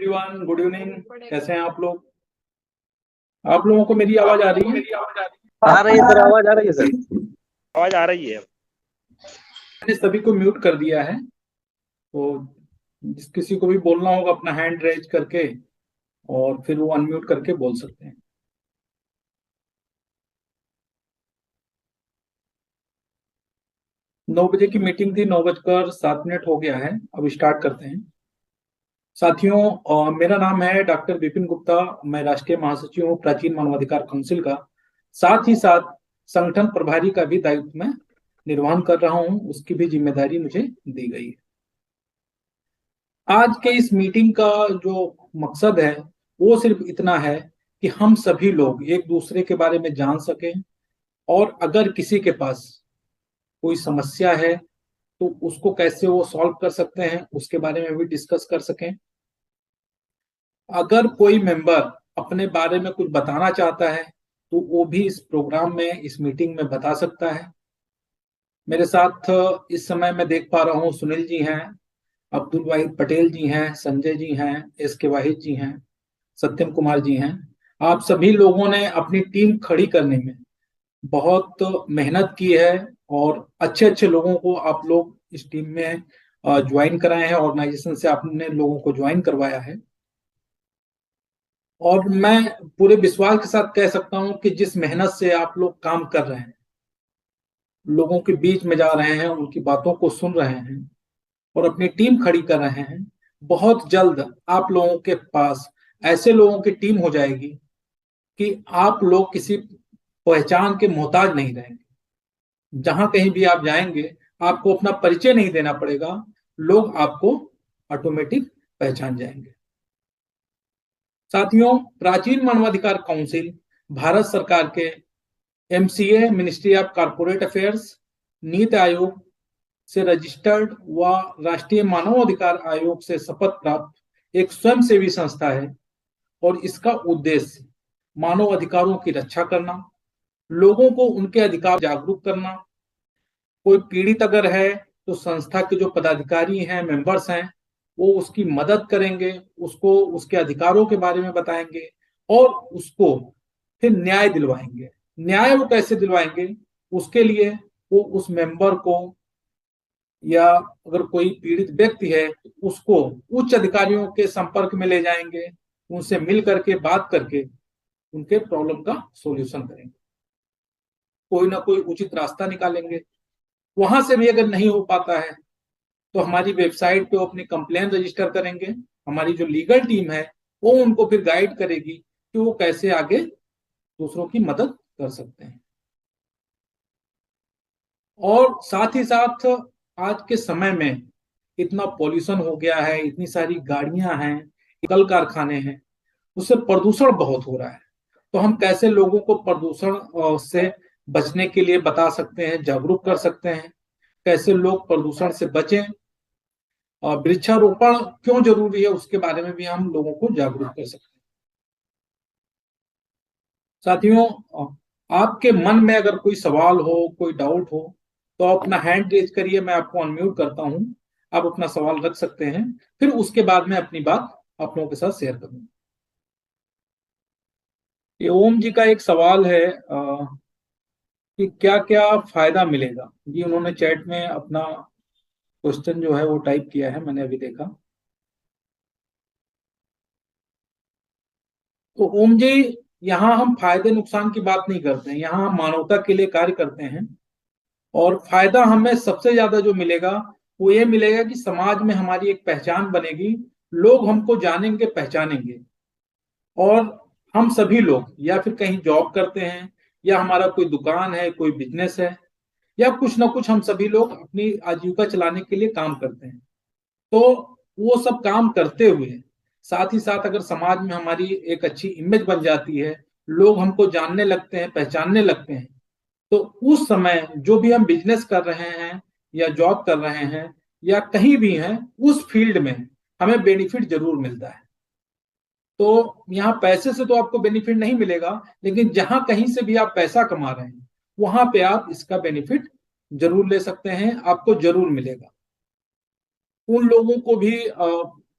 Everyone, good evening. कैसे हैं आप लोग? आप लोगों को मेरी आवाज आ रही है? आ रही है सर, आवाज आ रही है सर। आवाज आ रही है। मैंने सभी को म्यूट कर दिया है, तो जिस किसी को भी बोलना होगा अपना हैंड रेज करके और फिर वो अनम्यूट करके बोल सकते हैं। नौ बजे की मीटिंग थी, 9:07 हो गया है। अब स्टार्ट करते हैं। साथियों, मेरा नाम है डॉक्टर विपिन गुप्ता। मैं राष्ट्रीय महासचिव हूँ प्राचीन मानवाधिकार काउंसिल का। साथ ही साथ संगठन प्रभारी का भी दायित्व मैं निर्वहन कर रहा हूँ, उसकी भी जिम्मेदारी मुझे दी गई है। आज के इस मीटिंग का जो मकसद है वो सिर्फ इतना है कि हम सभी लोग एक दूसरे के बारे में जान सकें, और अगर किसी के पास कोई समस्या है तो उसको कैसे वो सॉल्व कर सकते हैं उसके बारे में भी डिस्कस कर सकें। अगर कोई मेंबर अपने बारे में कुछ बताना चाहता है तो वो भी इस प्रोग्राम में, इस मीटिंग में बता सकता है। मेरे साथ इस समय मैं देख पा रहा हूँ सुनील जी हैं, अब्दुल वाहिद पटेल जी हैं, संजय जी हैं, एस के वाहिद जी हैं, सत्यम कुमार जी हैं। आप सभी लोगों ने अपनी टीम खड़ी करने में बहुत मेहनत की है और अच्छे अच्छे लोगों को आप लोग इस टीम में ज्वाइन कराए हैं। ऑर्गेनाइजेशन से आपने लोगों को ज्वाइन करवाया है, और मैं पूरे विश्वास के साथ कह सकता हूं कि जिस मेहनत से आप लोग काम कर रहे हैं, लोगों के बीच में जा रहे हैं, उनकी बातों को सुन रहे हैं और अपनी टीम खड़ी कर रहे हैं, बहुत जल्द आप लोगों के पास ऐसे लोगों की टीम हो जाएगी कि आप लोग किसी पहचान के मोहताज नहीं रहेंगे। जहां कहीं भी आप जाएंगे आपको अपना परिचय नहीं देना पड़ेगा, लोग आपको ऑटोमेटिक पहचान जाएंगे। साथियों, प्राचीन मानवाधिकार काउंसिल भारत सरकार के MCA, ministry of corporate affairs, NITI Aayog से रजिस्टर्ड व राष्ट्रीय मानवाधिकार आयोग से शपथ प्राप्त एक स्वयंसेवी संस्था है, और इसका उद्देश्य मानव अधिकारों की रक्षा करना, लोगों को उनके अधिकार जागरूक करना। कोई पीड़ित अगर है तो संस्था के जो पदाधिकारी हैं, मेंबर्स हैं, वो उसकी मदद करेंगे, उसको उसके अधिकारों के बारे में बताएंगे और उसको फिर न्याय दिलवाएंगे। न्याय वो कैसे दिलवाएंगे, उसके लिए वो उस मेंबर को, या अगर कोई पीड़ित व्यक्ति है उसको उच्च अधिकारियों के संपर्क में ले जाएंगे, उनसे मिल करके बात करके उनके प्रॉब्लम का सॉल्यूशन करेंगे, कोई ना कोई उचित रास्ता निकालेंगे। वहां से भी अगर नहीं हो पाता है तो हमारी वेबसाइट पे वो अपनी कंप्लेन रजिस्टर करेंगे। हमारी जो लीगल टीम है वो उनको फिर गाइड करेगी कि वो कैसे आगे दूसरों की मदद कर सकते हैं। और साथ ही साथ आज के समय में इतना पॉल्यूशन हो गया है, इतनी सारी गाड़ियां हैं, कल कारखाने हैं, उससे प्रदूषण बहुत हो रहा है। तो हम कैसे लोगों को प्रदूषण से बचने के लिए बता सकते हैं, जागरूक कर सकते हैं, कैसे लोग प्रदूषण से बचें, और वृक्षारोपण क्यों जरूरी है उसके बारे में भी हम लोगों को जागरूक कर सकते हैं। साथियों, आपके मन में अगर कोई सवाल हो, कोई डाउट हो, तो आप अपना हैंड रेज करिए, मैं आपको अनम्यूट करता हूं। आप अपना सवाल रख सकते हैं, फिर उसके बाद में अपनी बात आप लोगों के साथ शेयर करूंगा। ये ओम जी का एक सवाल है कि क्या क्या फायदा मिलेगा। जी, उन्होंने चैट में अपना क्वेश्चन जो है वो टाइप किया है, मैंने अभी देखा। तो ओम जी, यहाँ हम फायदे नुकसान की बात नहीं करते हैं, यहाँ हम मानवता के लिए कार्य करते हैं। और फायदा हमें सबसे ज्यादा जो मिलेगा वो ये मिलेगा कि समाज में हमारी एक पहचान बनेगी, लोग हमको जानेंगे, पहचानेंगे। और हम सभी लोग या फिर कहीं जॉब करते हैं, या हमारा कोई दुकान है, कोई बिजनेस है, या कुछ ना कुछ हम सभी लोग अपनी आजीविका चलाने के लिए काम करते हैं। तो वो सब काम करते हुए साथ ही साथ अगर समाज में हमारी एक अच्छी इमेज बन जाती है, लोग हमको जानने लगते हैं, पहचानने लगते हैं, तो उस समय जो भी हम बिजनेस कर रहे हैं या जॉब कर रहे हैं या कहीं भी हैं, उस फील्ड में हमें बेनिफिट जरूर मिलता है। तो यहाँ पैसे से तो आपको बेनिफिट नहीं मिलेगा, लेकिन जहां कहीं से भी आप पैसा कमा रहे हैं वहां पे आप इसका बेनिफिट जरूर ले सकते हैं, आपको जरूर मिलेगा। उन लोगों को भी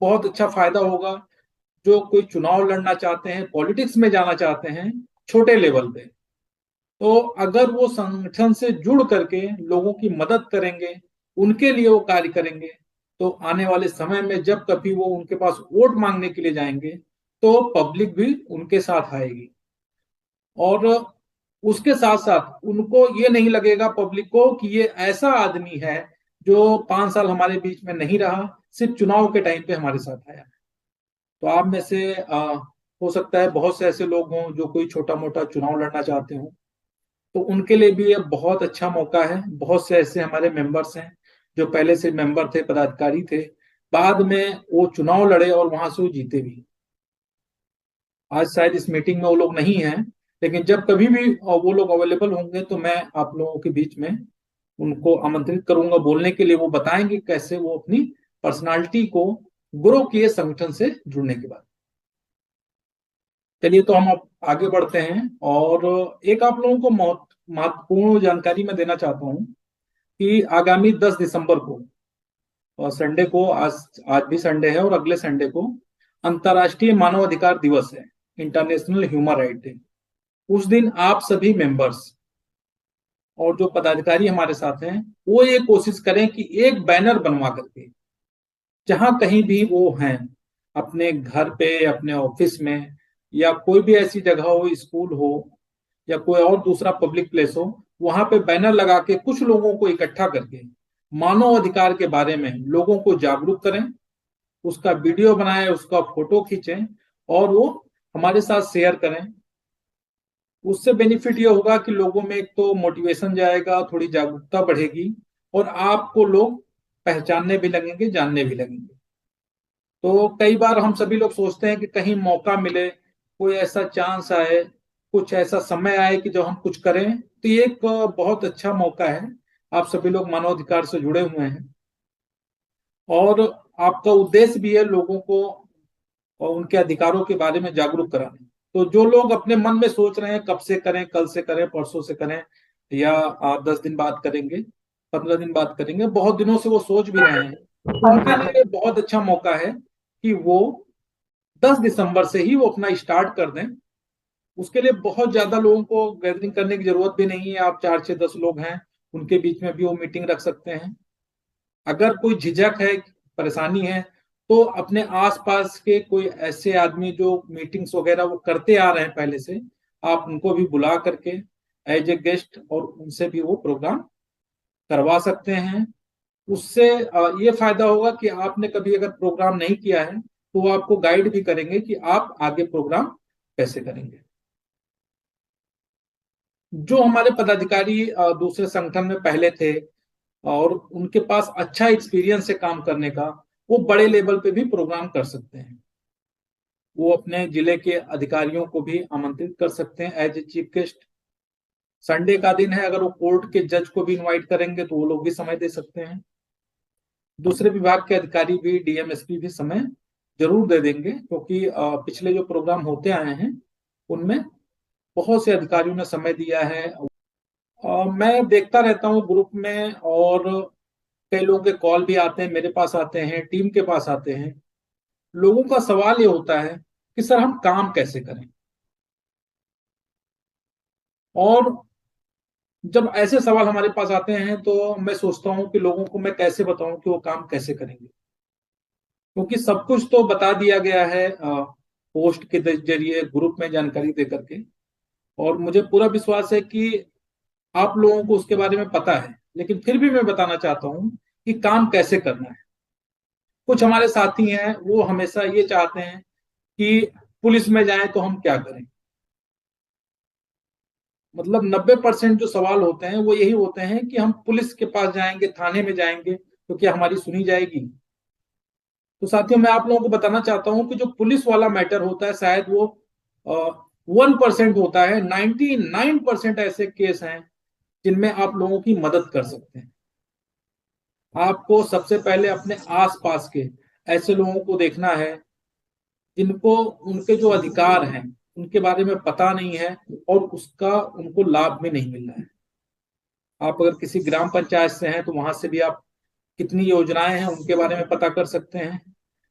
बहुत अच्छा फायदा होगा जो कोई चुनाव लड़ना चाहते हैं, पॉलिटिक्स में जाना चाहते हैं छोटे लेवल पे, तो अगर वो संगठन से जुड़ करके लोगों की मदद करेंगे, उनके लिए वो कार्य करेंगे, तो आने वाले समय में जब कभी वो उनके पास वोट मांगने के लिए जाएंगे तो पब्लिक भी उनके साथ आएगी। और उसके साथ साथ उनको ये नहीं लगेगा, पब्लिक को, कि ये ऐसा आदमी है जो 5 साल हमारे बीच में नहीं रहा, सिर्फ चुनाव के टाइम पे हमारे साथ आया। तो आप में से हो सकता है बहुत से ऐसे लोग हों जो कोई छोटा मोटा चुनाव लड़ना चाहते हों, तो उनके लिए भी ये बहुत अच्छा मौका है। बहुत से ऐसे हमारे मेंबर्स हैं जो पहले से मेंबर थे, पदाधिकारी थे, बाद में वो चुनाव लड़े और वहां से वो जीते भी। आज शायद इस मीटिंग में वो लोग नहीं हैं, लेकिन जब कभी भी वो लोग अवेलेबल होंगे तो मैं आप लोगों के बीच में उनको आमंत्रित करूंगा बोलने के लिए। वो बताएंगे कैसे वो अपनी पर्सनालिटी को ग्रो किए संगठन से जुड़ने के बाद। चलिए, तो हम अब आगे बढ़ते हैं और एक आप लोगों को महत्वपूर्ण जानकारी मैं देना चाहता हूं कि आगामी 10 दिसंबर को, और संडे को, आज भी संडे है और अगले संडे को अंतर्राष्ट्रीय मानव अधिकार दिवस है, इंटरनेशनल ह्यूमन राइट डे। उस दिन आप सभी मेंबर्स और जो पदाधिकारी हमारे साथ हैं वो ये कोशिश करें कि एक बैनर बनवा करके जहां कहीं भी वो हैं, अपने घर पे, अपने ऑफिस में, या कोई भी ऐसी जगह हो, स्कूल हो या कोई और दूसरा पब्लिक प्लेस हो, वहां पे बैनर लगा के कुछ लोगों को इकट्ठा करके मानव अधिकार के बारे में लोगों को जागरूक करें, उसका वीडियो बनाएं, उसका फोटो खींचें और वो हमारे साथ शेयर करें। उससे बेनिफिट ये होगा कि लोगों में एक तो मोटिवेशन जाएगा, थोड़ी जागरूकता बढ़ेगी और आपको लोग पहचानने भी लगेंगे, जानने भी लगेंगे। तो कई बार हम सभी लोग सोचते हैं कि कहीं मौका मिले, कोई ऐसा चांस आए, कुछ ऐसा समय आए कि जो हम कुछ करें, तो ये एक बहुत अच्छा मौका है। आप सभी लोग मानवाधिकार से जुड़े हुए हैं और आपका उद्देश्य भी है लोगों को और उनके अधिकारों के बारे में जागरूक कराना। तो जो लोग अपने मन में सोच रहे हैं कब से करें, कल से करें, परसों से करें, या 10 दिन बाद करेंगे, 15 दिन बाद करेंगे, बहुत दिनों से वो सोच भी रहे हैं, उनके लिए बहुत अच्छा मौका है कि वो 10 दिसंबर से ही वो अपना स्टार्ट कर दें। उसके लिए बहुत ज्यादा लोगों को गैदरिंग करने की जरूरत भी नहीं है। आप 4 6 10 लोग हैं, उनके बीच में भी वो मीटिंग रख सकते हैं। अगर कोई झिझक है, परेशानी है, तो अपने आसपास के कोई ऐसे आदमी जो मीटिंग्स वगैरह वो करते आ रहे हैं पहले से, आप उनको भी बुला करके एज ए गेस्ट और उनसे भी वो प्रोग्राम करवा सकते हैं। उससे ये फायदा होगा कि आपने कभी अगर प्रोग्राम नहीं किया है तो वो आपको गाइड भी करेंगे कि आप आगे प्रोग्राम कैसे करेंगे। जो हमारे पदाधिकारी दूसरे संगठन में पहले थे और उनके पास अच्छा एक्सपीरियंस है काम करने का, वो बड़े लेवल पे भी प्रोग्राम कर सकते हैं। वो अपने जिले के अधिकारियों को भी आमंत्रित कर सकते हैं as a chief guest. Sunday का दिन है, अगर वो कोर्ट के जज को भी इनवाइट करेंगे तो वो लोग भी समय दे सकते हैं। दूसरे विभाग के अधिकारी भी, डीएमएसपी भी समय जरूर दे देंगे, क्योंकि पिछले जो प्रोग्राम होते आए हैं उनमें बहुत से अधिकारियों ने समय दिया है। मैं देखता रहता हूँ ग्रुप में, और कई लोगों के कॉल भी आते हैं, मेरे पास आते हैं, टीम के पास आते हैं। लोगों का सवाल ये होता है कि सर हम काम कैसे करें। और जब ऐसे सवाल हमारे पास आते हैं तो मैं सोचता हूँ कि लोगों को मैं कैसे बताऊं कि वो काम कैसे करेंगे, क्योंकि सब कुछ तो बता दिया गया है पोस्ट के जरिए, ग्रुप में जानकारी दे करके। और मुझे पूरा विश्वास है कि आप लोगों को उसके बारे में पता है, लेकिन फिर भी मैं बताना चाहता हूँ कि काम कैसे करना है। कुछ हमारे साथी हैं वो हमेशा ये चाहते हैं कि पुलिस में जाएं तो हम क्या करें। मतलब 90% जो सवाल होते हैं वो यही होते हैं कि हम पुलिस के पास जाएंगे, थाने में जाएंगे तो क्या हमारी सुनी जाएगी। तो साथियों, मैं आप लोगों को बताना चाहता हूं कि जो पुलिस वाला मैटर होता है शायद वो 1% होता है। 99% ऐसे केस हैं जिनमें आप लोगों की मदद कर सकते हैं। आपको सबसे पहले अपने आसपास के ऐसे लोगों को देखना है जिनको उनके जो अधिकार हैं उनके बारे में पता नहीं है और उसका उनको लाभ भी नहीं मिल रहा है। आप अगर किसी ग्राम पंचायत से हैं तो वहां से भी आप कितनी योजनाएं हैं उनके बारे में पता कर सकते हैं।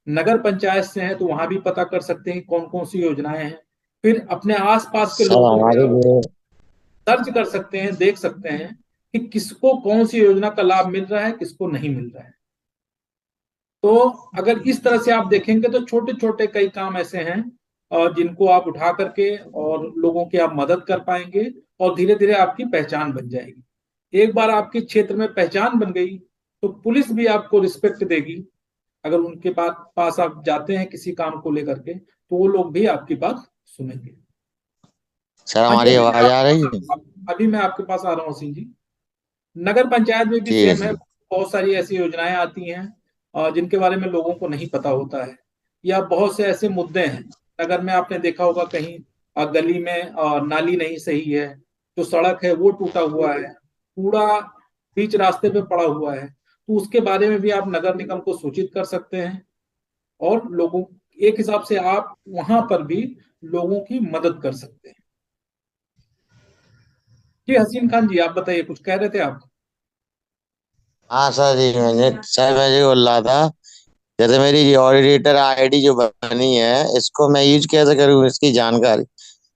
नगर पंचायत से हैं तो वहां भी पता कर सकते हैं कौन कौन सी योजनाएं हैं। फिर अपने आसपास के सर लोगों में हमारे आप लिए सर्च कर सकते हैं, देख सकते हैं कि किसको कौन सी योजना का लाभ मिल रहा है, किसको नहीं मिल रहा है। तो अगर इस तरह से आप देखेंगे तो छोटे छोटे कई काम ऐसे हैं जिनको आप उठा करके और लोगों की आप मदद कर पाएंगे, और धीरे धीरे आपकी पहचान बन जाएगी। एक बार आपके क्षेत्र में पहचान बन गई तो पुलिस भी आपको रिस्पेक्ट देगी। अगर उनके पास आप जाते हैं किसी काम को लेकर के तो वो लोग भी आपकी बात सुनेंगे। सर हाँ जी, हमारी आवाज आ रही है? अभी मैं आपके पास आ रहा हूँ सिंह जी। नगर पंचायत में भी ठीक है सेम है। सर। बहुत सारी ऐसी योजनाएं आती हैं जिनके बारे में लोगों को नहीं पता होता है, या बहुत से ऐसे मुद्दे हैं नगर में, आपने देखा होगा कहीं गली में नाली नहीं सही है, जो सड़क है वो टूटा हुआ है, कूड़ा बीच रास्ते पे पड़ा हुआ है, तो उसके बारे में भी आप नगर निगम को सूचित कर सकते हैं। और लोगों एक हिसाब से आप वहां पर भी लोगों की मदद कर सकते हैं। जी हसीन खान जी, आप बताइए, कुछ कह रहे थे आप। हाँ सर जी, मैं ये बोल रहा था, जैसे मेरी ऑडिटर आईडी जो बनी है, इसको मैं यूज कैसे करूँ, इसकी जानकारी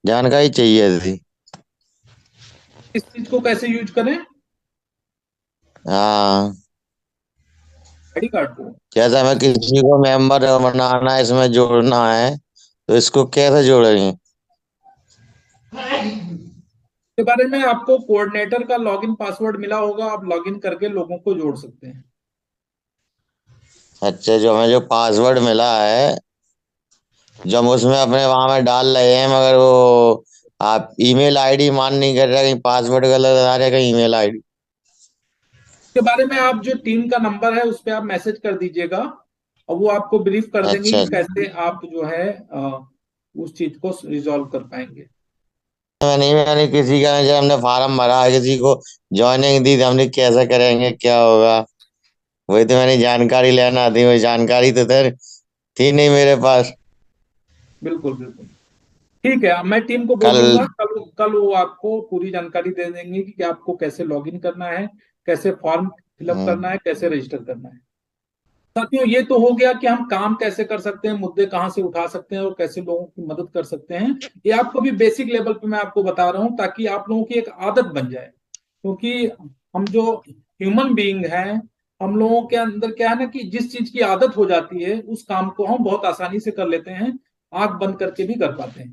जानकारी चाहिए थी। इस चीज को कैसे यूज करें? हाँ। आईडी कार्ड को जैसे मैं किसी को मेंबर बनाना है, इसमें जोड़ना है, तो इसको कैसे जोड़ेंगे? के बारे में आपको कोऑर्डिनेटर का लॉगिन पासवर्ड मिला होगा, आप लॉगिन करके लोगों को जोड़ सकते हैं। अच्छा, जो हमें जो पासवर्ड मिला है, जो हम उसमें अपने वहां में डाल रहे हैं, मगर वो आप ईमेल आईडी मान नहीं कर रहे, कहीं पासवर्ड गलत आ रहा है, कहीं ईमेल आईडी। के बारे में आप जो टीम का नंबर है उस पर आप मैसेज कर दीजिएगा, और वो आपको ब्रीफ कर देंगे अच्छा। कि कैसे आप जो है उस चीज को रिजॉल्व कर पाएंगे। मैंने किसी का, जब हमने फार्म भरा, किसी को ज्वाइनिंग दी, तो हमने कैसे करेंगे, क्या होगा, वही तो मैंने जानकारी लेना थी, वो जानकारी तो थी नहीं मेरे पास। बिल्कुल बिल्कुल। ठीक है, मैं टीम को बोल कल। दूंगा, कल कल वो आपको पूरी जानकारी दे देंगे कि आपको कैसे लॉगिन करना है, कैसे फॉर्म फिलअप हम्म। करना है, कैसे रजिस्टर करना है। साथियों, ये तो हो गया कि हम काम कैसे कर सकते हैं, मुद्दे कहाँ से उठा सकते हैं और कैसे लोगों की मदद कर सकते हैं। ये आपको भी बेसिक लेवल पे मैं आपको बता रहा हूँ ताकि आप लोगों की एक आदत बन जाए। क्योंकि हम जो ह्यूमन बीइंग हैं, हम लोगों के अंदर क्या है ना कि जिस चीज की आदत हो जाती है उस काम को हम बहुत आसानी से कर लेते हैं, आंख बंद करके भी कर पाते हैं।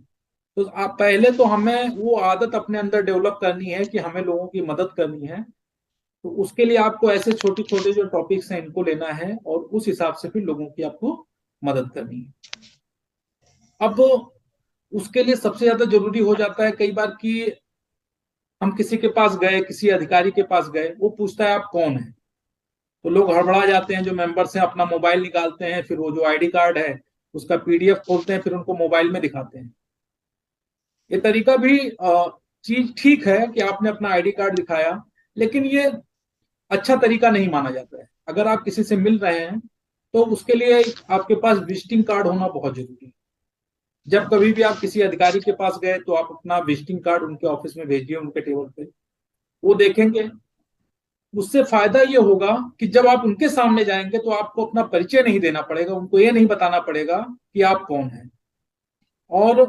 तो आप पहले तो हमें वो आदत अपने अंदर डेवलप करनी है कि हमें लोगों की मदद करनी है। तो उसके लिए आपको ऐसे छोटे छोटे जो टॉपिक्स हैं इनको लेना है और उस हिसाब से फिर लोगों की आपको मदद करनी है। अब उसके लिए सबसे ज्यादा जरूरी हो जाता है कई बार कि हम किसी के पास गए, किसी अधिकारी के पास गए, वो पूछता है आप कौन है, तो लोग हड़बड़ा जाते हैं। जो मेंबर्स हैं अपना मोबाइल निकालते हैं, फिर वो जो आईडी कार्ड है उसका पीडीएफ खोलते हैं, फिर उनको मोबाइल में दिखाते हैं। ये तरीका भी चीज ठीक है कि आपने अपना आईडी कार्ड दिखाया, लेकिन ये अच्छा तरीका नहीं माना जाता है। अगर आप किसी से मिल रहे हैं तो उसके लिए आपके पास विजिटिंग कार्ड होना बहुत जरूरी है। जब कभी भी आप किसी अधिकारी के पास गए तो आप अपना विजिटिंग कार्ड उनके ऑफिस में भेजिए, उनके टेबल पे वो देखेंगे। उससे फायदा ये होगा कि जब आप उनके सामने जाएंगे तो आपको अपना परिचय नहीं देना पड़ेगा, उनको ये नहीं बताना पड़ेगा कि आप कौन हैं। और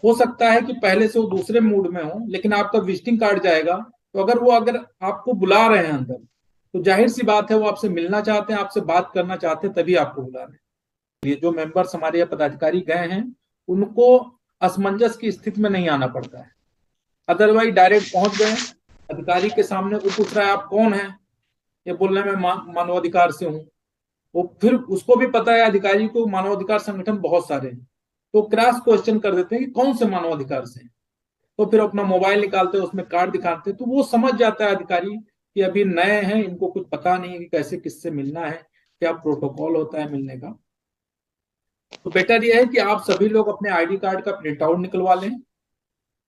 हो सकता है कि पहले से वो दूसरे मूड में हो, लेकिन आपका विजिटिंग कार्ड जाएगा तो अगर आपको बुला रहे हैं अंदर, तो जाहिर सी बात है वो आपसे मिलना चाहते हैं, आपसे बात करना चाहते हैं, तभी आपको बुला रहे हैं। ये जो मेंबर्स हमारे यहाँ पदाधिकारी गए हैं उनको असमंजस की स्थिति में नहीं आना पड़ता है। अदरवाइज डायरेक्ट पहुंच गए अधिकारी के सामने, वो पूछ रहा है आप कौन है, ये बोलने में मानवाधिकार से हूँ। वो फिर उसको भी पता है अधिकारी को मानवाधिकार संगठन बहुत सारे हैं, तो क्रॉस क्वेश्चन कर देते हैं कि कौन से मानवाधिकार से हैं। तो फिर अपना मोबाइल निकालते हैं, उसमें कार्ड दिखाते हैं, तो वो समझ जाता है अधिकारी कि अभी नए हैं, इनको कुछ पता नहीं है कि कैसे किससे मिलना है, क्या प्रोटोकॉल होता है मिलने का। तो बेटर यह है कि आप सभी लोग अपने आईडी कार्ड का प्रिंट आउट निकलवा लें,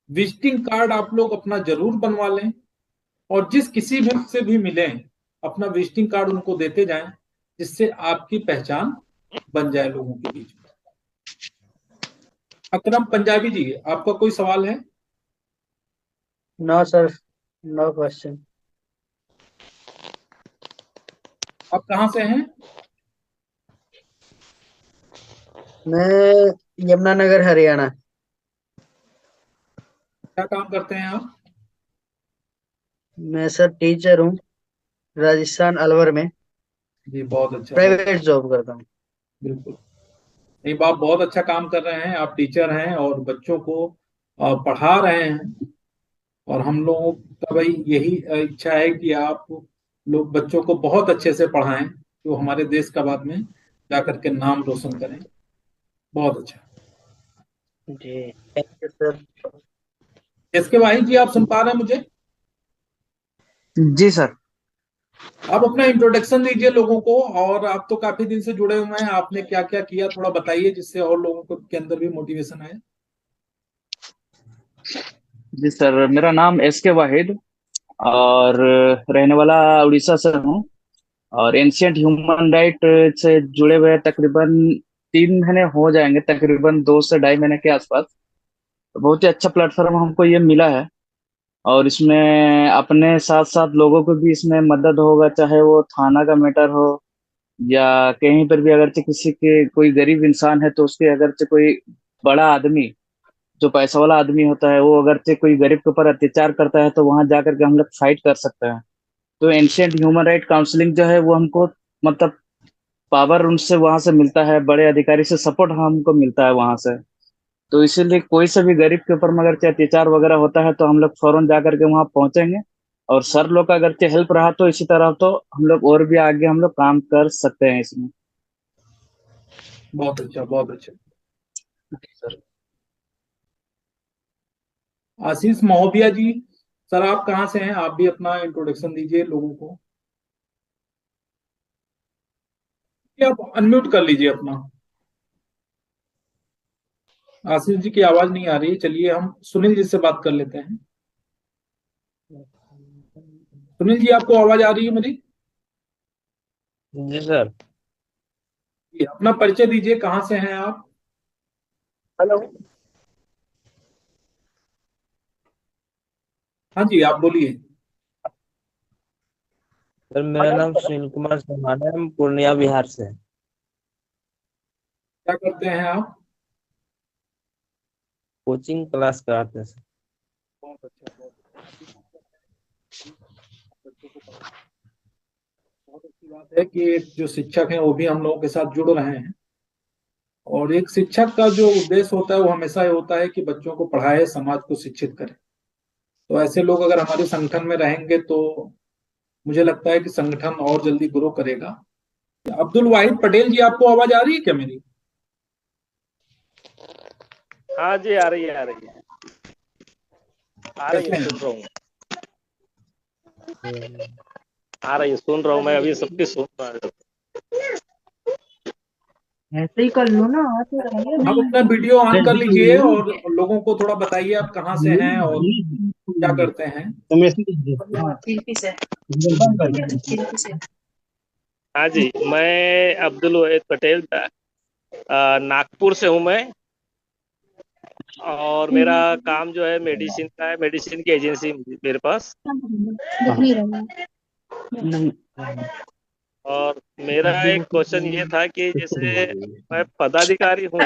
विजिटिंग कार्ड आप लोग अपना जरूर बनवा लें, और जिस किसी भी से भी मिलें अपना विजिटिंग कार्ड उनको देते जाएं, जिससे आपकी पहचान बन जाए लोगों के बीच में। अकरम पंजाबी जी, आपका कोई सवाल है? No, sir. No question. आप कहाँ से हैं? मैं यमुनानगर हरियाणा। क्या काम करते हैं आप? मैं सर टीचर हूँ, राजस्थान अलवर में। जी बहुत अच्छा, बहुत प्राइवेट जॉब करता हूँ। बिल्कुल। नहीं, आप बहुत अच्छा काम कर रहे हैं, आप टीचर हैं और बच्चों को पढ़ा रहे हैं। और हम लोगों का भाई यही इच्छा है कि आप लोग बच्चों को बहुत अच्छे से पढ़ाएं, जो हमारे देश का बाद में जा करके नाम रोशन करें। बहुत अच्छा। जी थैंक यू सर। इसके भाई जी, आप सुन पा रहे हैं मुझे? जी सर। आप अपना इंट्रोडक्शन दीजिए लोगों को, और आप तो काफी दिन से जुड़े हुए हैं, आपने क्या क्या किया थोड़ा बताइए, जिससे और लोगों को के अंदर भी मोटिवेशन आए। जी सर, मेरा नाम एस के वाहिद और रहने वाला उड़ीसा से हूँ। और एंशियंट ह्यूमन राइट से जुड़े हुए तकरीबन 3 महीने हो जाएंगे, तकरीबन 2 से ढाई महीने के आसपास। तो बहुत ही अच्छा प्लेटफॉर्म हमको ये मिला है। और इसमें अपने साथ साथ लोगों को भी इसमें मदद होगा, चाहे वो थाना का मैटर हो या कहीं पर भी अगर से किसी के कोई गरीब इंसान है तो उसके अगर से कोई बड़ा आदमी, जो पैसा वाला आदमी होता है, वो अगर से कोई गरीब के ऊपर अत्याचार करता है तो वहां जाकर के हम लोग फाइट कर सकते हैं। तो एंशियंट ह्यूमन राइट काउंसलिंग जो है वो हमको मतलब पावर उनसे वहां से मिलता है, बड़े अधिकारी से सपोर्ट हमको मिलता है वहां से। तो इसीलिए कोई से भी गरीब के ऊपर में अगर चाहे अत्याचार वगैरह होता है तो हम लोग फौरन जा करके वहां पहुंचेंगे। और सर लोग का अगर चाहे हेल्प रहा तो इसी तरह तो हम लोग और भी आगे हम लोग काम कर सकते हैं इसमें। बहुत अच्छा, बहुत अच्छा। सर, आशीष महोबिया जी, सर आप कहाँ से हैं? आप भी अपना इंट्रोडक्शन दीजिए लोगों को। ये आप अनम्यूट कर लीजिए अपना। आशीष जी की आवाज नहीं आ रही है। चलिए हम सुनील जी से बात कर लेते हैं। सुनील जी, आपको आवाज आ रही है मेरी? जी सर। जी, अपना परिचय दीजिए, कहाँ से हैं आप? हेलो। हाँ जी, आप बोलिए। सर मेरा नाम सुनील कुमार चौहान है, हम पूर्णिया बिहार से हैं। क्या करते हैं आप? कोचिंग क्लास कराते हैं सर। बहुत अच्छा, बहुत अच्छा। बच्चों को पढ़ाना बहुत अच्छी बात है कि एक जो शिक्षक हैं वो भी हम लोगों के साथ जुड़ रहे हैं। और एक शिक्षक का जो उद्देश्य होता है वो हमेशा ये होता है कि बच्चों को पढ़ाए, समाज को शिक्षित करे। तो ऐसे लोग अगर हमारे संगठन में रहेंगे तो मुझे लगता है कि संगठन और जल्दी ग्रो करेगा। अब्दुल वाहिद पटेल जी, आपको आवाज आ रही है क्या मेरी? हाँ जी, आ रही है, आ रही है, आ रही कैसे है, हैं? सुन रहा हूँ। आ रही है, सुन रहा हूँ मैं, अभी सबकी सुन रहा हूँ। ऐसे ही कर लो ना, आ तो रहा आप अपना वीडियो ऑन कर लीजिए और लोगों को थोड़ा बताइए आप कहाँ से हैं और क्या करते हैं। हाँ जी, मैं अब्दुल वहीद पटेल नागपुर से हूँ मैं। और मेरा काम जो है मेडिसिन का है, मेडिसिन की एजेंसी मेरे पास। और मेरा एक क्वेश्चन ये था कि जैसे मैं पदाधिकारी हूँ,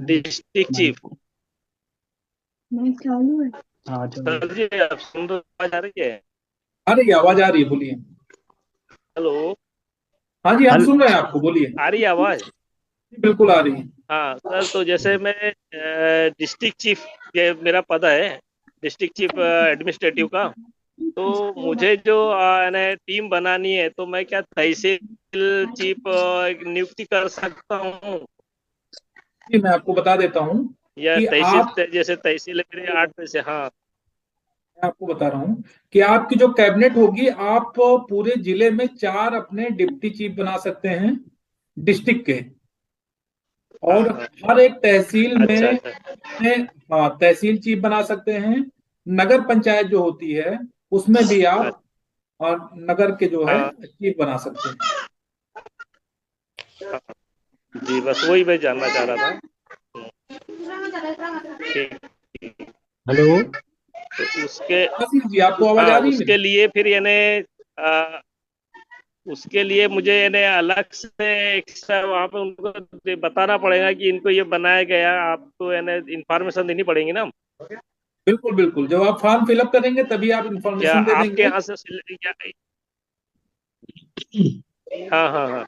डिस्ट्रिक्ट चीफ। सर जी, आप सुन रहे, आवाज आ रही है? आ रही है, आवाज आ रही है, बोलिए। हेलो। हाँ जी, हम सुन रहे हैं आपको, बोलिए। आ रही है आवाज? जी, बिल्कुल आ रही है। हाँ सर, तो जैसे मैं डिस्ट्रिक्ट चीफ, ये मेरा पद है, डिस्ट्रिक्ट चीफ एडमिनिस्ट्रेटिव का। तो मुझे जो टीम बनानी है, तो मैं क्या तहसील चीफ नियुक्ति कर सकता हूँ? जी, मैं आपको बता देता हूँ या कि तहसील आप जैसे तहसील है मेरे 8 में से। हाँ। मैं आपको बता रहा हूँ कि आपकी जो कैबिनेट होगी, आप पूरे जिले में 4 अपने डिप्टी चीफ बना सकते हैं डिस्ट्रिक्ट के। हाँ और हाँ। हर एक तहसील अच्छा में अच्छा। अपने, हाँ, तहसील चीफ बना सकते हैं। नगर पंचायत जो होती है उसमें भी आप और नगर के जो है हाँ चीफ बना सकते हैं। हाँ। जी, बस वही मैं जानना चाह रहा था। ठीक। हेलो। तो उसके, आशीष जी, आपको आवाज हाँ, आ रही है उसके मेरी? लिए फिर यानी उसके लिए मुझे यानी अलग से एक्स्ट्रा वहाँ पे उनको बताना पड़ेगा कि इनको ये बनाया गया, आपको यानी इंफॉर्मेशन देनी पड़ेगी ना। बिल्कुल बिल्कुल, जब आप फॉर्म फिलअप करेंगे तभी आप क्या इंफॉर्मेशन दे आपके देंगे। यहाँ से हाँ हाँ हाँ,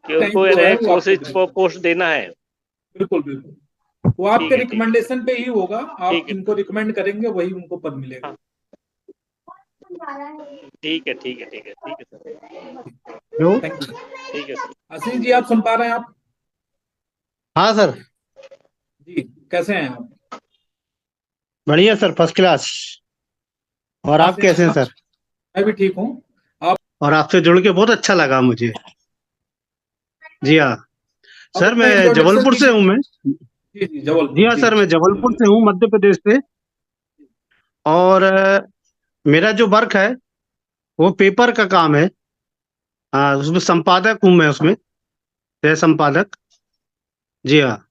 कि टाइम उनको जो है यानी वो आपको देना। पोस्ट देना है। बिल्कुल बिल्कुल, वो ठीक आपके है ठीक है रिकमेंडेशन पे ही होगा, आप ठीक है। जिनको रिकमेंड करेंगे वही उनको पद मिलेगा। हाँ ठीक है ठीक है ठीक है ठीक है सर, हेलो। Thank you. ठीक है सर। आशीष जी, आप सुन पा रहे हैं आप? हाँ सर, जी, कैसे हैं आप? बढ़िया सर, फर्स्ट क्लास। और कहाँ आप से कैसे हैं हैं आप? सर? मैं भी ठीक हूँ। आप? और आपसे जुड़ के बहुत अच्छा लगा मुझे। जी हाँ आप सर, अपना मैं इंट्रोडक्शन जबलपुर से दीजिए। हूँ मैं। जी जी, जी जबलपुर हाँ जी। सर, मैं जबलपुर से हूँ, मध्य प्रदेश से। और मेरा जो वर्क है वो पेपर का काम है। हाँ, उसमें संपादक हूँ मैं, उसमें सह संपादक। जी हाँ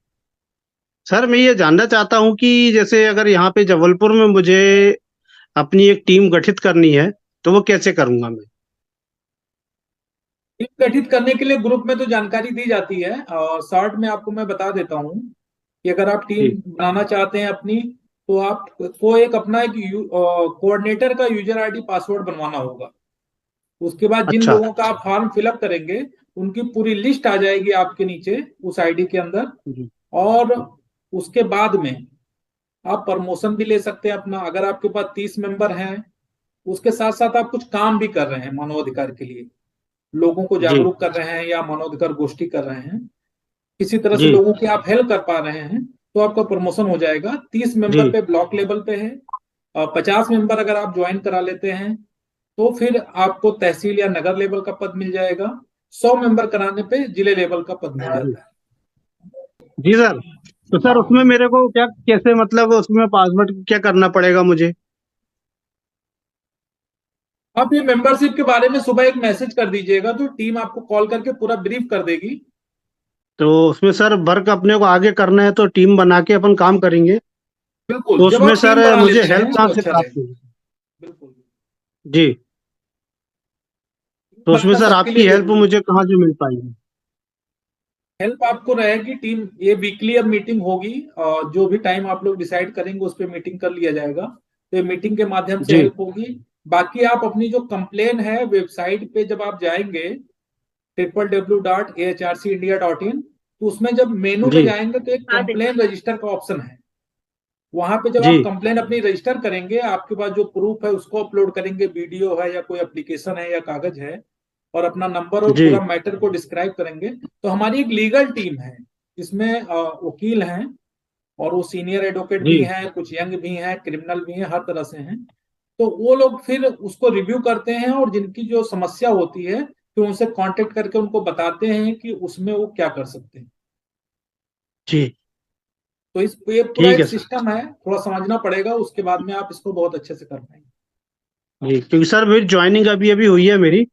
सर, मैं ये जानना चाहता हूँ कि जैसे अगर यहाँ पे जबलपुर में मुझे अपनी एक टीम गठित करनी है तो वो कैसे करूंगा मैं? टीम गठित करने के लिए ग्रुप में तो जानकारी दी जाती है, और शॉर्ट में आपको मैं बता देता हूँ कि अगर आप टीम जी। बनाना चाहते हैं अपनी, तो आपको एक अपना एक कोऑर्डिनेटर का यूजर आईडी पासवर्ड बनवाना होगा। उसके बाद जिन अच्छा। लोगों का आप फॉर्म फिलअप करेंगे उनकी पूरी लिस्ट आ जाएगी आपके नीचे उस आईडी के अंदर। जी और उसके बाद में आप प्रमोशन भी ले सकते हैं अपना, अगर आपके पास 30 मेंबर हैं। उसके साथ साथ आप कुछ काम भी कर रहे हैं मानवाधिकार के लिए, लोगों को जी जागरूक कर रहे हैं या मानवाधिकार गोष्ठी कर रहे हैं, किसी तरह से जी लोगों की आप हेल्प कर पा रहे हैं, तो आपका प्रमोशन हो जाएगा। 30 जी। मेंबर पे ब्लॉक लेवल पे है, और 50 मेंबर अगर आप ज्वाइन करा लेते हैं तो फिर आपको तहसील या नगर लेवल का पद मिल जाएगा। 100 मेंबर कराने पे जिले लेवल का पद मिल जी जाता है। जी सर, तो सर उसमें मेरे को क्या, कैसे मतलब उसमें पासवर्ड क्या करना पड़ेगा मुझे? आप ये मेंबरशिप के बारे में सुबह एक मैसेज कर दीजिएगा, तो टीम आपको कॉल करके पूरा ब्रीफ कर देगी। तो उसमें सर वर्क अपने को आगे करना है तो टीम बना के अपन काम करेंगे। बिल्कुल, तो जब उसमें आप सर टीम बना मुझे लेते हेल्प हैं कहाँ तो से अच्छा प्राप्त रहेगा। होगी? बिल्कुल, जी। तो उसमें बनना सर सबके लिए आपकी हेल्प जरूरी है। मुझे कहाँ से मिल पाएगी? हेल्प आपको रहेगी, टीम ये वीकली अब मीटिंग होगी, और जो भी टाइम आप लोग डिसाइड करेंगे उस पर मीटिंग कर लिया जाएगा, तो ये मीटिंग के माध्यम से जी हेल्प होगी। बाकी आप अपनी जो कंप्लेन है वेबसाइट पे जब आप जाएंगे www.ahrcindia.in, तो उसमें जब मेनू में जी जाएंगे तो एक कंप्लेन रजिस्टर का ऑप्शन है। वहां पे जब जी आप कंप्लेन अपनी रजिस्टर करेंगे, आपके पास जो प्रूफ है उसको अपलोड करेंगे, वीडियो है या कोई एप्लीकेशन है या कागज है, और अपना नंबर और जी पूरा मैटर को डिस्क्राइब करेंगे, तो हमारी एक लीगल टीम है जिसमें वकील हैं, और वो सीनियर एडवोकेट जी भी हैं, कुछ यंग भी हैं, क्रिमिनल भी हैं, हर तरह से हैं। तो वो लोग फिर उसको रिव्यू करते हैं, और जिनकी जो समस्या होती है फिर उनसे कांटेक्ट करके उनको बताते हैं कि उसमें वो क्या कर सकते हैं। जी। तो इस ये पूरा ठीक एक है सर। सिस्टम है, थोड़ा समझना पड़ेगा, उसके बाद में आप इसको बहुत अच्छे से कर पाएंगे। जी, क्योंकि सर मेरी ज्वाइनिंग अभी अभी हुई है मेरी,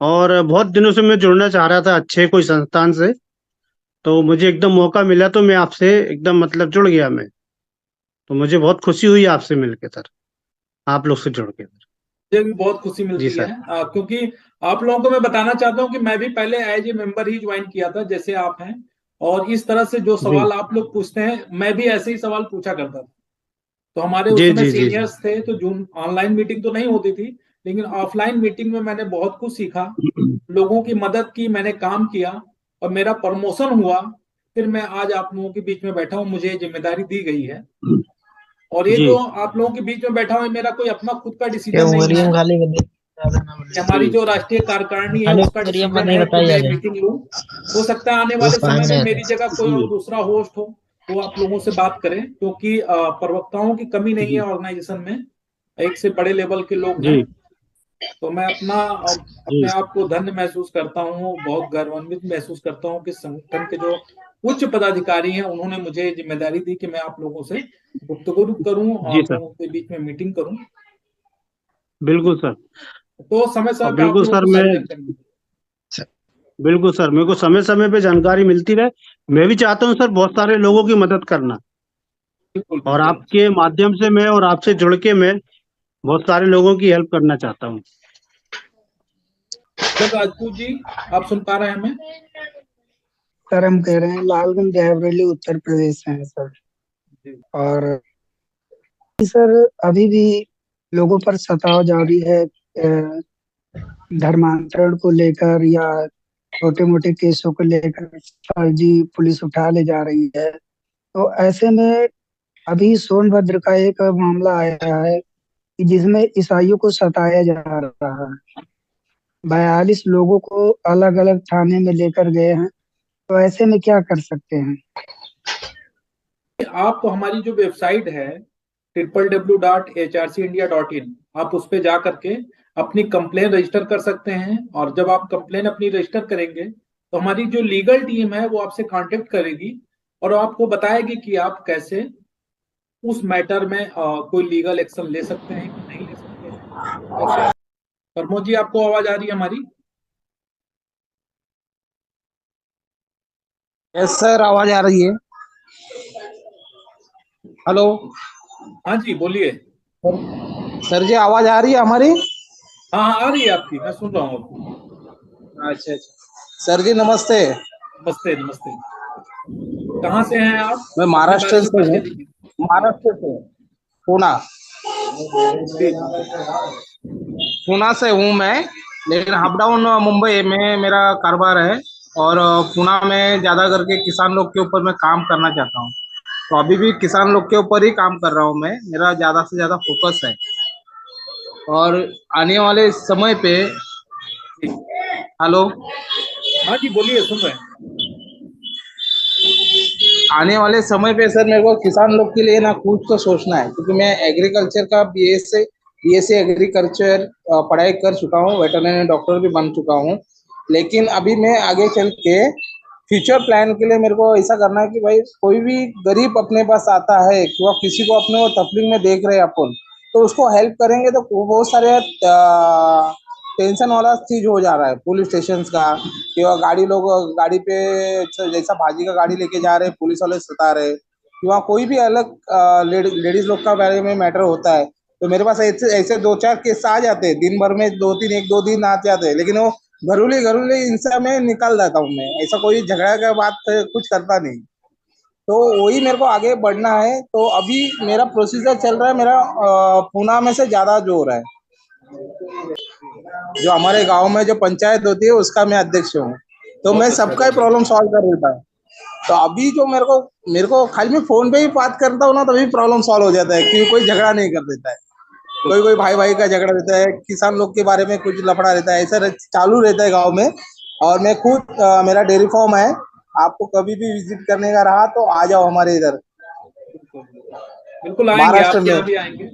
और बहुत दिनों से मैं जुड़ना चाह रहा था अच्छे कोई संस्थान से। तो मुझे एकदम मौका मिला तो मैं आपसे एकदम मतलब जुड़ गया मैं। तो मुझे बहुत खुशी हुई आपसे मिलके सर, आप लोग से जुड़ के। मुझे भी बहुत खुशी जी मिलती है, सर। क्योंकि आप लोगों को मैं बताना चाहता हूं कि मैं भी पहले एज ए मेंबर ही ज्वाइन किया था जैसे आप हैं, और इस तरह से जो जी सवाल आप लोग पूछते हैं मैं भी ऐसे ही सवाल पूछा करता था। तो हमारे उस जी समय जी जी जी। सीनियर्स थे, तो जो ऑनलाइन मीटिंग तो नहीं होती थी, लेकिन ऑफलाइन मीटिंग में मैंने बहुत कुछ सीखा, लोगों की मदद की, मैंने काम किया, और मेरा प्रमोशन हुआ। फिर मैं आज आप लोगों के बीच में बैठा हूँ, मुझे ये जिम्मेदारी दी गई है। और ये जी जो आप लोगों के बीच में बैठा हूँ, ये मेरा कोई अपना खुद का ये डिसीजन नहीं है, वॉल्यूम खाली कर दे, ये हमारी जो राष्ट्रीय कार्यकारिणी है खाली उसका वॉल्यूम डिसीजन नहीं है कि बताई जा मैं रही। मीटिंग लूं। हो सकता है आने वो वाले समय में फाइनल मेरी जगह कोई और जी दूसरा होस्ट हो, वो आप लोगों से बात करें, क्योंकि प्रवक्ताओं की कमी नहीं है जी ऑर्गेनाइजेशन में, एक से बड़े लेवल के लोग हैं। जी तो मैं अपने जी आप को धन्य महसूस करता हूँ, बहुत गौरवान्वित महसूस करता हूँ कि संगठन के जो उच्च पदाधिकारी हैं उन्होंने मुझे जिम्मेदारी दी कि मैं आप लोगों से गुफ्तगू करूं, जी आप सर। लोगों के बीच में मीटिंग करूं। बिल्कुल सर। तो समय और समय पे आप बिल्कुल लोगों सर को मैं, सारी जानकारी मिलेगी। बिल्कुल सर मेरे को समय समय पे जानकारी मिलती रहे। मैं भी चाहता हूँ सर बहुत सारे लोगों की मदद करना, बिल्कुल और बिल्कुल। आपके माध्यम से मैं और आपसे जुड़ के मैं बहुत सारे लोगों की हेल्प करना चाहता हूँ। सर राजपूत जी, आप सुन पा रहे हैं हमें? सर हम कह रहे हैं लालगंज रायबरेली उत्तर प्रदेश से हैं सर। जी। और सर अभी भी लोगों पर सताव जारी है, धर्मांतरण को लेकर या छोटे मोटे केसों को लेकर फर्जी पुलिस उठा ले जा रही है। तो ऐसे में अभी सोनभद्र का एक मामला आया है कि जिसमें ईसाइयों को सताया जा रहा है। 42 लोगों को अलग अलग थाने में लेकर गए हैं। तो ऐसे में क्या कर सकते हैं? आप हमारी जो वेबसाइट है www.hrcindia.in, आप उस पे जा करके अपनी कंप्लेन रजिस्टर कर सकते हैं। और जब आप कंप्लेन अपनी रजिस्टर करेंगे तो हमारी जो लीगल टीम है वो आपसे कांटेक्ट करेगी और आपको बताएगी कि आप कैसे उस मैटर में कोई लीगल एक्शन ले सकते हैं कि नहीं ले सकते हैं, कैसे आप। प्रमोद जी, आपको आवाज आ रही है हमारी? यस सर, आवाज आ रही है। हेलो हाँ जी, बोलिए। सर जी, आवाज आ रही है हमारी? हाँ हाँ, आ रही है आपकी, मैं सुन रहा हूँ आपको। अच्छा अच्छा। सर जी नमस्ते। नमस्ते नमस्ते। कहाँ से हैं आप? मैं अपने बारे महाराष्ट्र में से हूँ। परिचय दीजिए। महाराष्ट्र से, पुणे। जी जी जी। पुणे से हूँ मैं, लेकिन अप डाउन मुंबई में मेरा कारोबार है। और पुणे में ज्यादा करके किसान लोग के ऊपर मैं काम करना चाहता हूँ। तो अभी भी किसान लोग के ऊपर ही काम कर रहा हूँ मैं, मेरा ज्यादा से ज्यादा फोकस है। और आने वाले समय पे, जी। हेलो, हाँ जी, बोलिए, सुन रहे हैं। आने वाले समय पे सर मेरे को किसान लोग के लिए ना कुछ तो सोचना है, क्योंकि मैं एग्रीकल्चर का बीएससी एग्रीकल्चर पढ़ाई कर चुका हूँ, वेटरनरी डॉक्टर भी बन चुका हूँ। लेकिन अभी मैं आगे चल के फ्यूचर प्लान के लिए मेरे को ऐसा करना है कि भाई कोई भी गरीब अपने पास आता है कि वह किसी को अपने वो तकलीफ में देख रहे हैं अपन, तो उसको हेल्प करेंगे। तो बहुत सारे टेंशन वाला चीज हो जा रहा है पुलिस स्टेशन का, कि वह गाड़ी पे जैसा भाजी का गाड़ी लेके जा रहे हैं, पुलिस वाले सता रहे, कि वहाँ कोई भी अलग लेडीज लोग का बारे में मैटर होता है। तो मेरे पास ऐसे ऐसे दो चार केस आ जाते हैं दिन भर में, एक दो दिन आ जाते हैं, लेकिन वो घरूली घरूली इनसे में निकाल देता हूँ मैं, ऐसा कोई झगड़ा का बात कुछ करता नहीं। तो वही मेरे को आगे बढ़ना है। तो अभी मेरा प्रोसीजर चल रहा है, मेरा पूना में से ज्यादा जोर है। जो हमारे गांव में जो पंचायत होती है उसका मैं अध्यक्ष हूँ। तो मैं बहुत अच्छा, सबका ही बहुत अच्छा। प्रॉब्लम सॉल्व कर देता हूँ। तो अभी जो मेरे को खाली मैं फोन पे ही बात करता हूँ ना, तभी प्रॉब्लम सॉल्व हो जाता है, कि कोई झगड़ा नहीं कर देता है। कोई कोई भाई भाई का झगड़ा रहता है, किसान लोग के बारे में कुछ लफड़ा रहता है, ऐसा चालू रहता है गाँव में। और मैं खुद मेरा डेयरी फार्म है, आपको कभी भी विजिट करने का रहा तो आ जाओ हमारे इधर बिल्कुल बिल्कुल। बिल्कुल आएंगे, महाराष्ट्र आपके में। यहाँ भी आएंगे।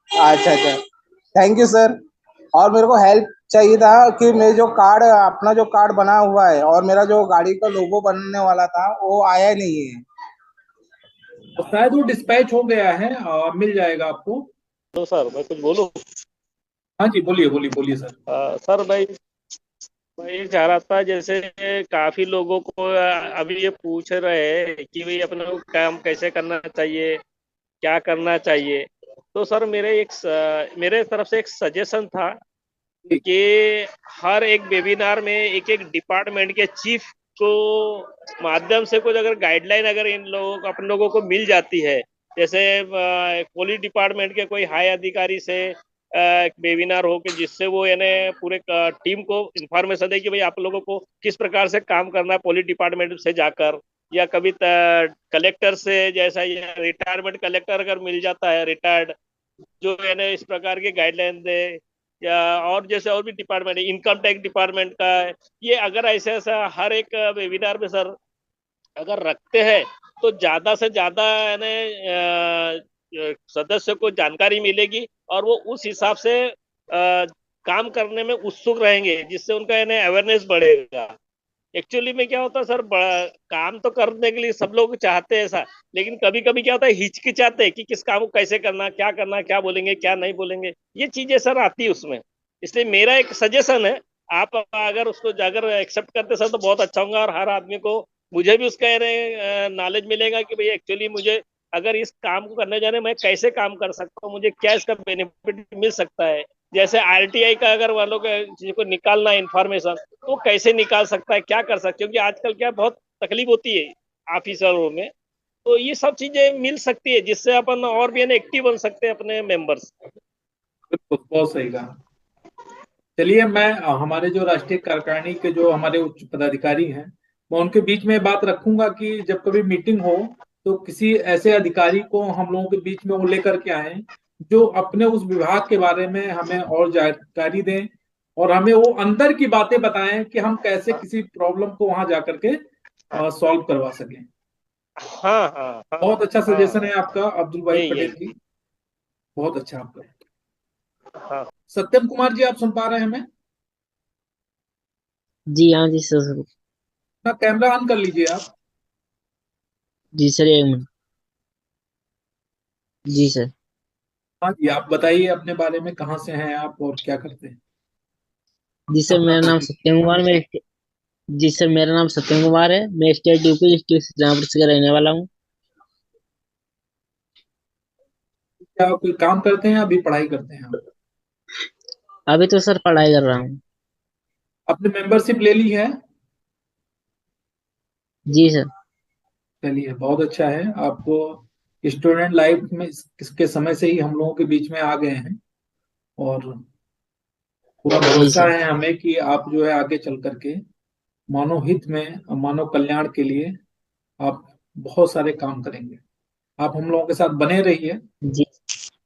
अच्छा अच्छा, थैंक यू सर। और मेरे को हेल्प चाहिए था कि मेरे जो कार्ड, अपना जो कार्ड बना हुआ है और मेरा जो गाड़ी का लोगो बनने वाला था वो आया नहीं है। तो शायद वो डिस्पैच हो गया है, मिल जाएगा आपको। तो सर मैं कुछ बोलूँ? हाँ जी, बोलिए बोलिए बोलिए सर। सर मैं ये चाह रहा था, जैसे काफी लोगों को अभी ये पूछ रहे हैं कि भाई अपने को काम कैसे करना चाहिए, क्या करना चाहिए। तो सर मेरे तरफ से एक सजेशन था जी। कि हर एक वेबिनार में एक एक डिपार्टमेंट के चीफ को माध्यम से कुछ अगर गाइडलाइन अगर इन लोगों को अपन लोगों को मिल जाती है, जैसे पुलिस डिपार्टमेंट के कोई हाई अधिकारी से एक वेबिनार हो कि जिससे वो यानी पूरे टीम को इंफॉर्मेशन दे कि भाई आप लोगों को किस प्रकार से काम करना है पुलिस डिपार्टमेंट से जाकर, या कभी कलेक्टर से, जैसा ये रिटायरमेंट कलेक्टर अगर मिल जाता है रिटायर्ड, जो है ना इस प्रकार के गाइडलाइन दे। या और जैसे और भी डिपार्टमेंट है, इनकम टैक्स डिपार्टमेंट का है, ये अगर ऐसे ऐसा हर एक वेबिनार में सर अगर रखते हैं तो ज्यादा से ज्यादा है ना सदस्य को जानकारी मिलेगी और वो उस हिसाब से काम करने में उत्सुक रहेंगे, जिससे उनका है ना अवेयरनेस बढ़ेगा। एक्चुअली में क्या होता है सर, काम तो करने के लिए सब लोग चाहते हैं ऐसा, लेकिन कभी कभी क्या होता है, हिचकिचाते हैं कि किस काम को कैसे करना, क्या बोलेंगे क्या नहीं बोलेंगे, ये चीजें सर आती है उसमें। इसलिए मेरा एक सजेशन है, आप अगर उसको अगर एक्सेप्ट करते सर तो बहुत अच्छा होगा, और हर आदमी को, मुझे भी उसका नॉलेज मिलेगा कि भाई एक्चुअली मुझे अगर इस काम को करने जाने मैं कैसे काम कर सकता हूँ, मुझे क्या इसका बेनिफिट मिल सकता है। जैसे आरटीआई का अगर वालों को निकालना है इंफॉर्मेशन, तो कैसे निकाल सकता है, क्या कर सकते हैं, क्योंकि आजकल क्या बहुत तकलीफ होती है ऑफिसरों में। तो ये सब चीजें मिल सकती है, जिससे अपन और भी एक्टिव बन सकते हैं अपने मेंबर्स। बिल्कुल, बहुत सही कहा। चलिए, मैं हमारे जो राष्ट्रीय कार्यकारिणी के जो हमारे उच्च पदाधिकारी हैं, मैं उनके बीच में बात रखूंगा कि जब कभी मीटिंग हो तो किसी ऐसे अधिकारी को हम लोगों के बीच में वो लेकर के आए जो अपने उस विभाग के बारे में हमें और जानकारी दें और हमें वो अंदर की बातें बताएं कि हम कैसे किसी प्रॉब्लम को वहां जाकर के सॉल्व करवा सकें। हाँ हाँ हाँ बहुत अच्छा सजेशन हाँ, है आपका अब्दुल भाई यही पटेल यही। जी, बहुत अच्छा आपका। हाँ सत्यम कुमार जी, आप सुन पा रहे हैं हमें? जी हाँ जी सर। अपना कैमरा ऑन कर लीजिए आप। जी सर, एक मिनट। जी सर। हाँ जी, आप बताइए अपने बारे में, कहाँ से हैं आप और क्या करते हैं, जी सर, अपना मेरा नाम परिचय। सत्यम कुमार, जी सर, मेरा नाम सत्यम कुमार है। मैं स्टेट यूपी डिस्ट्रिक्ट जहाँपुर से रहने वाला हूँ। क्या आप कोई काम करते हैं, अभी पढ़ाई करते हैं आप? अभी तो सर पढ़ाई कर रहा हूँ। आपने मेंबरशिप ले ली है? जी सर। चलिए, बहुत अच्छा है। आपको स्टूडेंट लाइफ में इसके समय से ही हम लोगों के बीच में आ गए हैं और पूरा जी भरोसा सर। है हमें कि आप जो है आगे चल करके मानव हित में, मानव कल्याण के लिए आप बहुत सारे काम करेंगे। आप हम लोगों के साथ बने रहिए, जी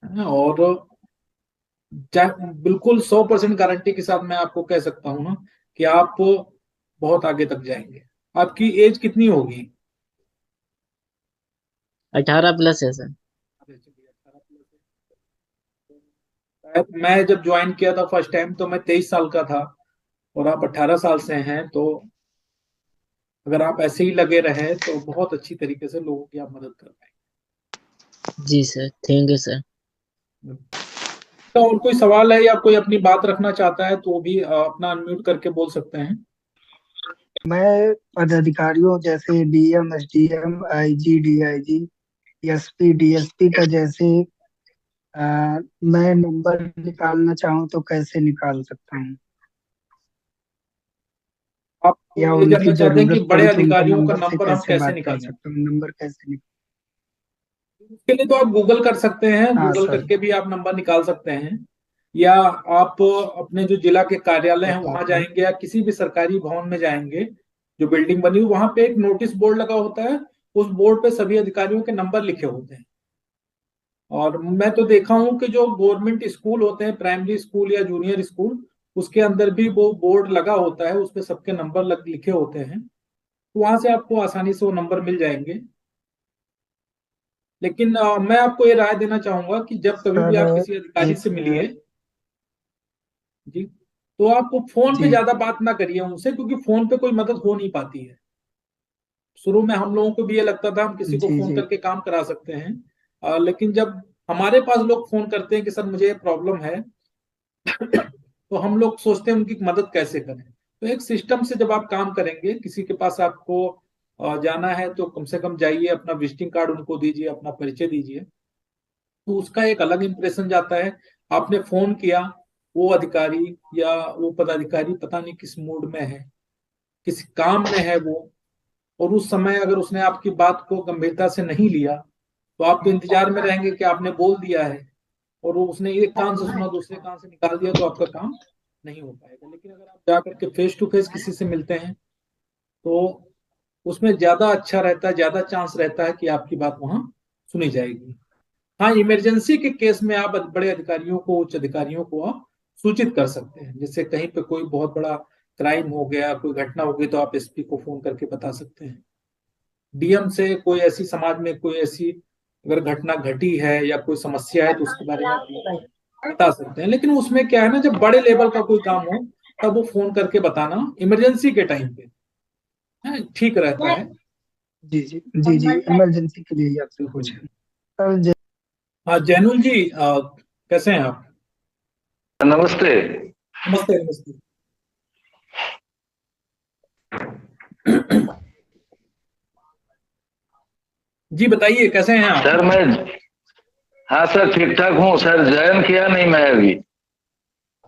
है ना? और बिल्कुल 100% गारंटी के साथ मैं आपको कह सकता हूँ ना कि आप बहुत आगे तक जाएंगे। आपकी एज कितनी होगी? 18+ है सर। अरे चलिए, 18 प्लस है। मैं जब ज्वाइन किया था फर्स्ट टाइम तो मैं 23 साल का था और आप 18 साल से हैं, तो अगर आप ऐसे ही लगे रहे तो बहुत अच्छी तरीके से लोगों की आप मदद कर जी सर, थैंक यू सर। पाएंगे। तो और कोई सवाल है या कोई अपनी बात रखना चाहता है तो वो भी अपना अनम्यूट करके बोल सकते हैं। मैं पदाधिकारियों जैसे DM, SDM, IG, DIG, SP, DSP का जैसे अ, मैं नंबर निकालना चाहूँ तो कैसे निकाल सकता हूँ, आप या ये उनकी जानना चाहते हैं कि जरूरत बड़े पड़ी तो उनके अधिकारियों का नंबर से नंबर हम कैसे कैसे बात कर निकालें? सकता हूँ, नंबर कैसे निकाल। इसके लिए तो आप गूगल कर सकते हैं, हाँ गूगल सर। करके भी आप नंबर निकाल सकते हैं, या आप अपने जो जिला के कार्यालय हैं वहां जाएंगे या किसी भी सरकारी भवन में जाएंगे जो बिल्डिंग बनी हुई, वहां पे एक नोटिस बोर्ड लगा होता है। उस बोर्ड पे सभी अधिकारियों के नंबर लिखे होते हैं। और मैं तो देखा हूं कि जो गवर्नमेंट स्कूल होते हैं, प्राइमरी स्कूल या जूनियर स्कूल, उसके अंदर भी वो बोर्ड लगा होता है, उस पे सबके नंबर लिखे होते हैं। तो वहां से आपको आसानी से वो नंबर मिल जाएंगे। लेकिन मैं आपको ये राय देना चाहूंगा कि जब कभी भी सर आप किसी अधिकारी एक से मिलिए जी, तो आप फोन पे जी ज्यादा बात ना करिए उनसे, क्योंकि फोन पे कोई मदद हो नहीं पाती है। शुरू में हम लोगों को भी ये लगता था हम किसी को जी फोन जी करके काम करा सकते हैं, लेकिन जब हमारे पास लोग फोन करते हैं कि सर मुझे ये प्रॉब्लम है, तो हम लोग सोचते हैं उनकी मदद कैसे करें। तो एक सिस्टम से जब आप काम करेंगे, किसी के पास आपको जाना है तो कम से कम जाइए, अपना विजिटिंग कार्ड उनको दीजिए, अपना परिचय दीजिए, तो उसका एक अलग इंप्रेशन जाता है। आपने फोन किया, वो अधिकारी या वो पदाधिकारी पता नहीं किस मूड में है, किस काम में है वो, और उस समय अगर उसने आपकी बात को गंभीरता से नहीं लिया तो आप तो इंतजार में रहेंगे कि आपने बोल दिया है और वो उसने एक कान से सुना दूसरे कान से निकाल दिया, तो आपका काम नहीं हो पाएगा। लेकिन अगर आप जाकर के फेस टू फेस किसी से मिलते हैं तो उसमें ज्यादा अच्छा रहता है, ज्यादा चांस रहता है कि आपकी बात वहां सुनी जाएगी। हाँ, इमरजेंसी के केस में आप बड़े अधिकारियों को, उच्च अधिकारियों को आप सूचित कर सकते हैं। जैसे कहीं पे कोई बहुत बड़ा क्राइम हो गया, कोई घटना हो गई, तो आप एसपी को फोन करके बता सकते हैं। डीएम से कोई ऐसी समाज में कोई ऐसी अगर घटना घटी है या कोई समस्या है तो उसके बारे में आप बता सकते हैं। लेकिन उसमें क्या है ना, जब बड़े लेवल का कोई काम हो तब वो फोन करके बताना इमरजेंसी के टाइम पे ठीक रहता है। जी जी जी जी, इमरजेंसी के लिए ही आपसे बिल्कुल। पूछे सर। हाँ जैनुल जी, कैसे हैं आप? नमस्ते। नमस्ते नमस्ते। जी बताइए, कैसे हैं आप? सर मैं हाँ सर, ठीक ठाक हूँ सर। ज्वाइन किया नहीं मैं अभी।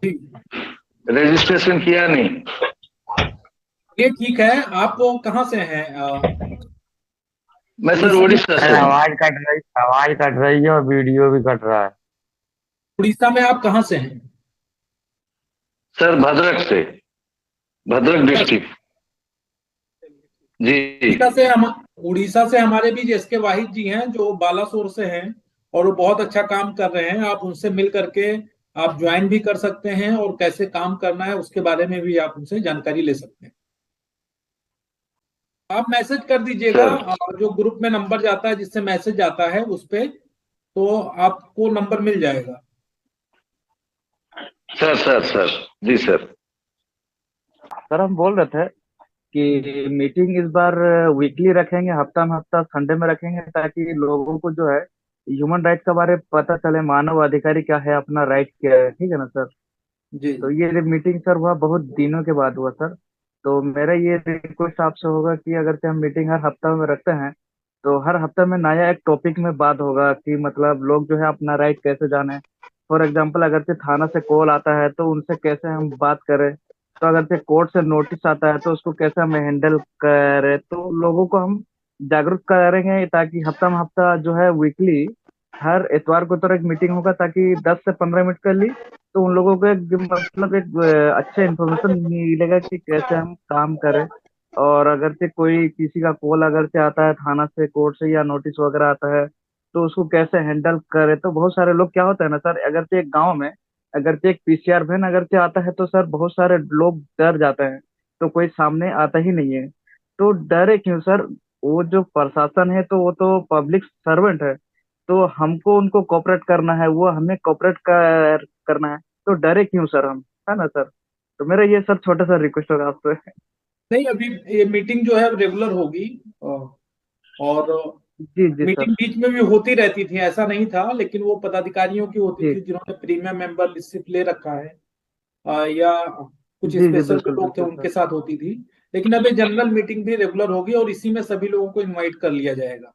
रजिस्ट्रेशन किया नहीं। ये ठीक है। आप कहाँ से हैं? मैं सर उड़ीसा में? ओडिशा से हूँ। आवाज कट रही है और वीडियो भी कट रहा है। उड़ीसा में आप कहाँ से हैं? सर भद्रक से, भद्रक डिस्ट्रिक्ट। जी। उड़ीसा से हमारे बीच एस के वाहिद जी हैं जो बालासोर से हैं, और वो बहुत अच्छा काम कर रहे हैं। आप उनसे मिल करके आप ज्वाइन भी कर सकते हैं, और कैसे काम करना है उसके बारे में भी आप उनसे जानकारी ले सकते हैं। आप मैसेज कर दीजिएगा, सर जो ग्रुप में नंबर जाता है जिससे मैसेज जाता है उस पे, तो आपको नंबर मिल जाएगा। सर सर सर जी सर। सर हम बोल रहे थे कि मीटिंग इस बार वीकली रखेंगे, हफ्ता में हफ्ता संडे में रखेंगे, ताकि लोगों को जो है ह्यूमन राइट के बारे में पता चले, मानव अधिकारी क्या है, अपना राइट क्या है। ठीक है ना सर? जी तो ये मीटिंग सर हुआ बहुत दिनों के बाद हुआ सर। तो मेरा ये रिक्वेस्ट आपसे होगा कि अगर से हम मीटिंग हर हफ्ता में रखते हैं, तो हर हफ्ते में नया एक टॉपिक में बात होगा कि मतलब लोग जो है अपना राइट कैसे जाने। फॉर एग्जाम्पल, अगर से थाना से कॉल आता है तो उनसे कैसे हम बात करें, तो अगर से कोर्ट से नोटिस आता है तो उसको कैसे हम हैंडल करें, तो लोगों को हम जागरूक करेंगे, ताकि हफ्ता में हफ्ता जो है वीकली हर इतवार को तो एक मीटिंग होगा, ताकि 10 से 15 मिनट कर ली तो उन लोगों को एक मतलब एक अच्छा इन्फॉर्मेशन मिलेगा कि कैसे हम काम करें। और अगर से कोई किसी का कॉल अगर से आता है थाना से, कोर्ट से, या नोटिस वगैरह आता है, तो उसको कैसे हैंडल करे। तो बहुत सारे लोग क्या होता है ना सर, अगर से एक गांव में अगर से एक पीसीआर वैन अगर से आता है तो सर बहुत सारे लोग डर जाते हैं, तो कोई सामने आता ही नहीं है। तो डरे क्यों सर? वो जो प्रशासन है तो वो तो पब्लिक सर्वेंट है, तो हमको उनको कोऑपरेट करना है, वो हमें कोऑपरेट करना है। तो डरे क्यों सर हम, है ना सर? तो मेरा ये सर छोटा सा रिक्वेस्ट होगा आपसे। नहीं, अभी ये मीटिंग जो है रेगुलर होगी। और जी जी मीटिंग सर। बीच में भी होती रहती थी, ऐसा नहीं था, लेकिन वो पदाधिकारियों की होती जी थी जिन्होंने प्रीमियम मेंबरशिप ले रखा है, या कुछ जी जी, स्पेशल जो बिल्कुल लोग थे बिल्कुल उनके सर। साथ होती थी। लेकिन अब ये जनरल मीटिंग भी रेगुलर होगी, और इसी में सभी लोगों को इनवाइट कर लिया जाएगा।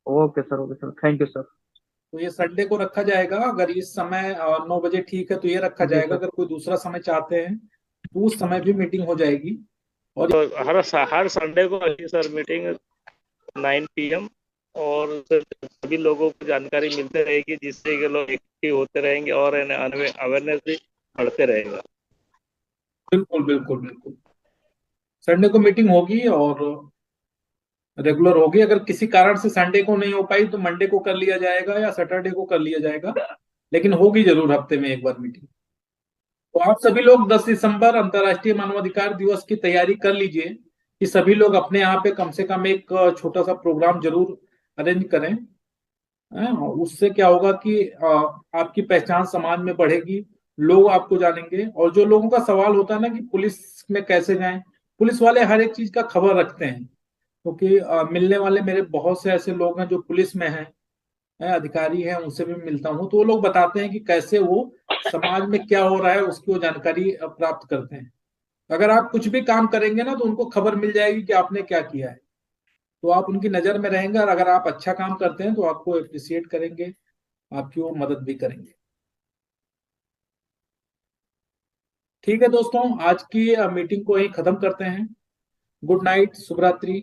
Okay sir, okay sir, thank you sir. तो ये संडे को रखा जाएगा। अगर इस समय 9 बजे ठीक है तो ये रखा जी जाएगा। सर। अगर कोई दूसरा समय चाहते हैं तो उस समय भी मीटिंग हो जाएगी। और तो हर संडे को होगी सर मीटिंग 9 PM, और सभी लोगों को जानकारी मिलते रहेगी, जिससे कि लोग एक्टिव होते रहेंगे और अवेयरनेस भी बढ़ते रहेगा। बिल्कुल बिल्कुल बिल्कुल, संडे को मीटिंग होगी और रेगुलर होगी। अगर किसी कारण से संडे को नहीं हो पाई तो मंडे को कर लिया जाएगा या सैटरडे को कर लिया जाएगा, लेकिन होगी जरूर हफ्ते में एक बार मीटिंग। तो आप सभी लोग 10 दिसंबर अंतर्राष्ट्रीय मानवाधिकार दिवस की तैयारी कर लीजिए कि सभी लोग अपने यहाँ पे कम से कम एक छोटा सा प्रोग्राम जरूर अरेंज करें। उससे क्या होगा कि आपकी पहचान समाज में बढ़ेगी, लोग आपको जानेंगे। और जो लोगों का सवाल होता है ना कि पुलिस में कैसे जाएं, पुलिस वाले हर एक चीज का खबर रखते हैं, क्योंकि मिलने वाले मेरे बहुत से ऐसे लोग हैं जो पुलिस में हैं, अधिकारी हैं, उनसे भी मिलता हूँ, तो वो लोग बताते हैं कि कैसे वो समाज में क्या हो रहा है उसकी वो जानकारी प्राप्त करते हैं। अगर आप कुछ भी काम करेंगे ना तो उनको खबर मिल जाएगी कि आपने क्या किया है, तो आप उनकी नजर में रहेंगे। और अगर आप अच्छा काम करते हैं तो आपको अप्रिसिएट करेंगे, आपकी वो मदद भी करेंगे। ठीक है दोस्तों, आज की मीटिंग को यही खत्म करते हैं। गुड नाइट, शुभ रात्रि।